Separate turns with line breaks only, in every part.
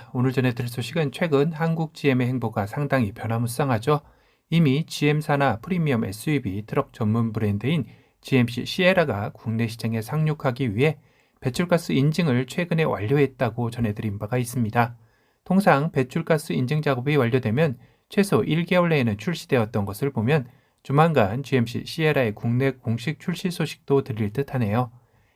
반갑습니다. 오늘 전해드릴 소식은 최근 한국 GM의 행보가 상당히 변화무쌍하죠. 이미 GM사나 프리미엄 SUV 트럭 전문 브랜드인 GMC 시에라가 국내 시장에 상륙하기 위해 배출가스 인증을 최근에 완료했다고 전해드린 바가 있습니다. 통상 배출가스 인증 작업이 완료되면 최소 1개월 내에는 출시되었던 것을 보면 조만간 GMC 시에라의 국내 공식 출시 소식도 들릴 듯하네요.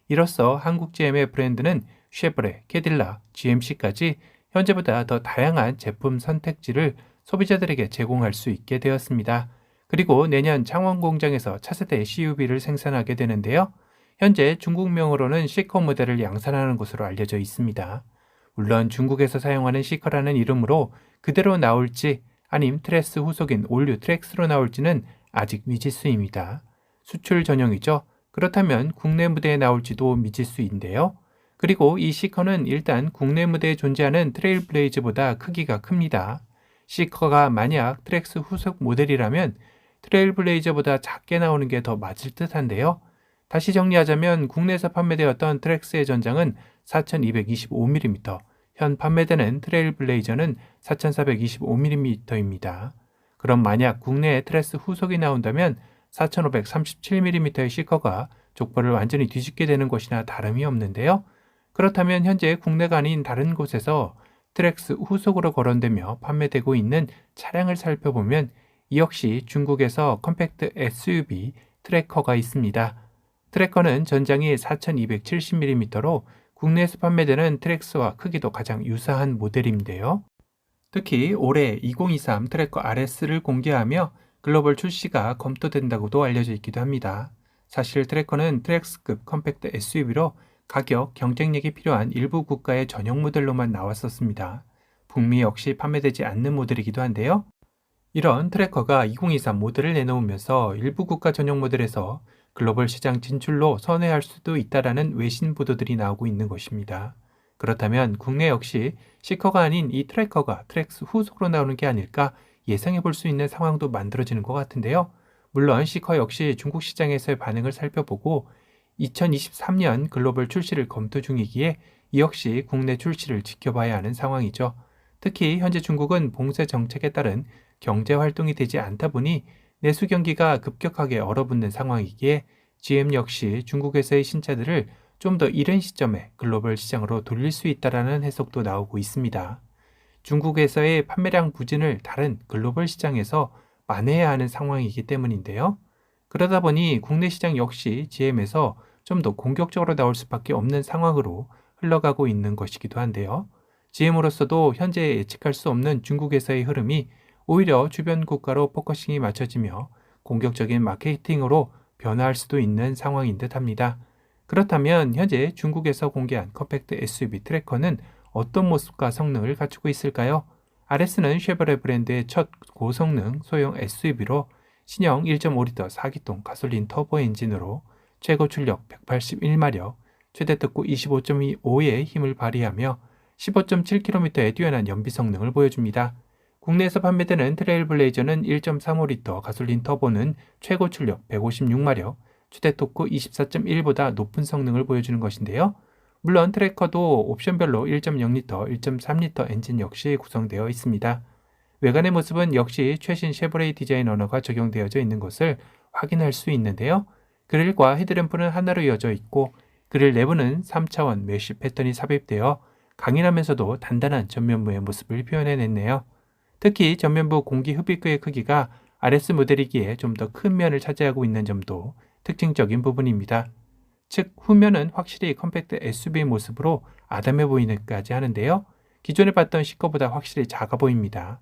이로써 한국 GM의 브랜드는 쉐보레, 캐딜락, GMC까지 현재보다 더 다양한 제품 선택지를 소비자들에게 제공할 수 있게 되었습니다. 그리고 내년 창원 공장에서 차세대 CUV를 생산하게 되는데요. 현재 중국명으로는 시커 모델을 양산하는 것으로 알려져 있습니다. 물론 중국에서 사용하는 시커라는 이름으로 그대로 나올지 아님 트레스 후속인 올류 트랙스로 나올지는 아직 미지수입니다. 수출 전용이죠. 그렇다면 국내 무대에 나올지도 미지수인데요. 그리고 이 시커는 일단 국내 무대에 존재하는 트레일블레이즈보다 크기가 큽니다. 시커가 만약 트랙스 후속 모델이라면 트레일블레이저보다 작게 나오는 게 더 맞을 듯한데요. 다시 정리하자면 국내에서 판매되었던 트랙스의 전장은 4225mm, 현 판매되는 트레일블레이저는 4425mm입니다. 그럼 만약 국내에 트랙스 후속이 나온다면 4537mm의 시커가 족보를 완전히 뒤집게 되는 것이나 다름이 없는데요. 그렇다면 현재 국내가 아닌 다른 곳에서 트랙스 후속으로 거론되며 판매되고 있는 차량을 살펴보면 이 역시 중국에서 컴팩트 SUV 트래커가 있습니다. 트래커는 전장이 4270mm로 국내에서 판매되는 트랙스와 크기도 가장 유사한 모델인데요. 특히 올해 2023 트래커 RS를 공개하며 글로벌 출시가 검토된다고도 알려져 있기도 합니다. 사실 트래커는 트랙스급 컴팩트 SUV로 가격, 경쟁력이 필요한 일부 국가의 전용 모델로만 나왔었습니다. 북미 역시 판매되지 않는 모델이기도 한데요. 이런 트래커가 2023 모델을 내놓으면서 일부 국가 전용 모델에서 글로벌 시장 진출로 선회할 수도 있다라는 외신 보도들이 나오고 있는 것입니다. 그렇다면 국내 역시 시커가 아닌 이 트래커가 트랙스 후속으로 나오는 게 아닐까 예상해 볼 수 있는 상황도 만들어지는 것 같은데요. 물론 시커 역시 중국 시장에서의 반응을 살펴보고 2023년 글로벌 출시를 검토 중이기에 이 역시 국내 출시를 지켜봐야 하는 상황이죠. 특히 현재 중국은 봉쇄 정책에 따른 경제 활동이 되지 않다 보니 내수 경기가 급격하게 얼어붙는 상황이기에 GM 역시 중국에서의 신차들을 좀 더 이른 시점에 글로벌 시장으로 돌릴 수 있다는 해석도 나오고 있습니다. 중국에서의 판매량 부진을 다른 글로벌 시장에서 만회해야 하는 상황이기 때문인데요. 그러다 보니 국내 시장 역시 GM에서 좀 더 공격적으로 나올 수밖에 없는 상황으로 흘러가고 있는 것이기도 한데요. GM으로서도 현재 예측할 수 없는 중국에서의 흐름이 오히려 주변 국가로 포커싱이 맞춰지며 공격적인 마케팅으로 변화할 수도 있는 상황인 듯 합니다. 그렇다면 현재 중국에서 공개한 컴팩트 SUV 트래커는 어떤 모습과 성능을 갖추고 있을까요? RS는 쉐보레 브랜드의 첫 고성능 소형 SUV로 신형 1.5L 4기통 가솔린 터보 엔진으로 최고 출력 181마력, 최대 특구 25.25의 힘을 발휘하며 15.7km의 뛰어난 연비 성능을 보여줍니다. 국내에서 판매되는 트레일블레이저는 1.35L 가솔린 터보는 최고 출력 156마력, 최대 토크 24.1보다 높은 성능을 보여주는 것인데요. 물론 트래커도 옵션별로 1.0L, 1.3L 엔진 역시 구성되어 있습니다. 외관의 모습은 역시 최신 쉐보레 디자인 언어가 적용되어져 있는 것을 확인할 수 있는데요. 그릴과 헤드램프는 하나로 이어져 있고 그릴 내부는 3차원 메쉬 패턴이 삽입되어 강인하면서도 단단한 전면부의 모습을 표현해냈네요. 특히 전면부 공기 흡입구의 크기가 RS 모델이기에 좀 더 큰 면을 차지하고 있는 점도 특징적인 부분입니다. 즉 후면은 확실히 컴팩트 SUV 모습으로 아담해 보이는까지 하는데요. 기존에 봤던 시커보다 확실히 작아 보입니다.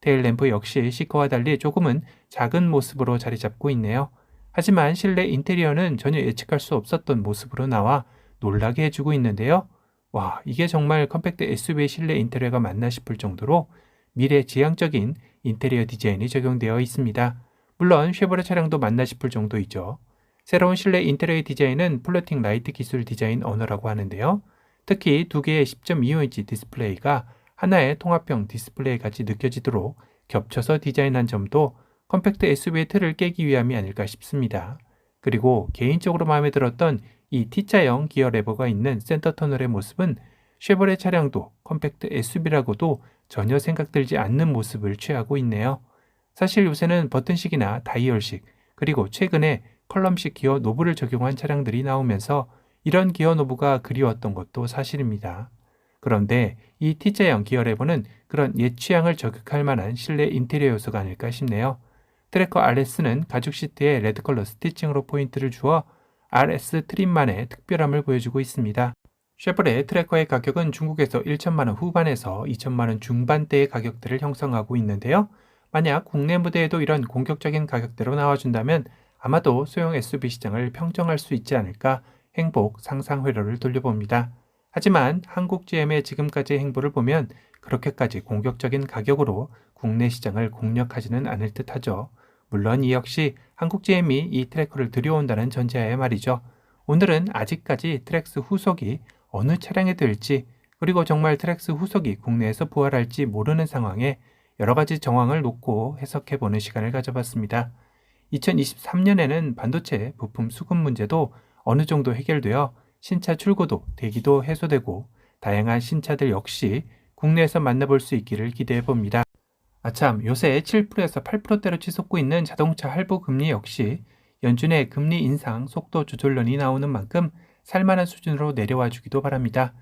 테일램프 역시 시커와 달리 조금은 작은 모습으로 자리 잡고 있네요. 하지만 실내 인테리어는 전혀 예측할 수 없었던 모습으로 나와 놀라게 해주고 있는데요. 와, 이게 정말 컴팩트 SUV의 실내 인테리어가 맞나 싶을 정도로 미래지향적인 인테리어 디자인이 적용되어 있습니다. 물론 쉐보레 차량도 맞나 싶을 정도이죠. 새로운 실내 인테리어 디자인은 플로팅 라이트 기술 디자인 언어라고 하는데요. 특히 두 개의 10.25인치 디스플레이가 하나의 통합형 디스플레이 같이 느껴지도록 겹쳐서 디자인한 점도 컴팩트 SUV의 틀을 깨기 위함이 아닐까 싶습니다. 그리고 개인적으로 마음에 들었던 이 T자형 기어 레버가 있는 센터 터널의 모습은 쉐보레 차량도 컴팩트 SUV라고도 전혀 생각들지 않는 모습을 취하고 있네요. 사실 요새는 버튼식이나 다이얼식, 그리고 최근에 컬럼식 기어 노브를 적용한 차량들이 나오면서 이런 기어 노브가 그리웠던 것도 사실입니다. 그런데 이 T자형 기어 레버는 그런 옛 취향을 저격할 만한 실내 인테리어 요소가 아닐까 싶네요. 트래커 RS는 가죽 시트에 레드 컬러 스티칭으로 포인트를 주어 RS 트림만의 특별함을 보여주고 있습니다. 쉐보레 트래커의 가격은 중국에서 1천만 원 후반에서 2천만 원 중반대의 가격대를 형성하고 있는데요. 만약 국내 무대에도 이런 공격적인 가격대로 나와준다면 아마도 소형 SUV 시장을 평정할 수 있지 않을까 행복 상상 회로를 돌려봅니다. 하지만 한국 GM의 지금까지의 행보를 보면 그렇게까지 공격적인 가격으로 국내 시장을 공략하지는 않을 듯하죠. 물론 이 역시 한국 GM이 이 트래커를 들여온다는 전제하에 말이죠. 오늘은 아직까지 트랙스 후속이 어느 차량에 들지, 그리고 정말 트랙스 후속이 국내에서 부활할지 모르는 상황에 여러 가지 정황을 놓고 해석해보는 시간을 가져봤습니다. 2023년에는 반도체 부품 수급 문제도 어느 정도 해결되어 신차 출고도 대기도 해소되고 다양한 신차들 역시 국내에서 만나볼 수 있기를 기대해봅니다. 아참, 요새 7%에서 8%대로 치솟고 있는 자동차 할부 금리 역시 연준의 금리 인상 속도 조절론이 나오는 만큼 살만한 수준으로 내려와 주기도 바랍니다.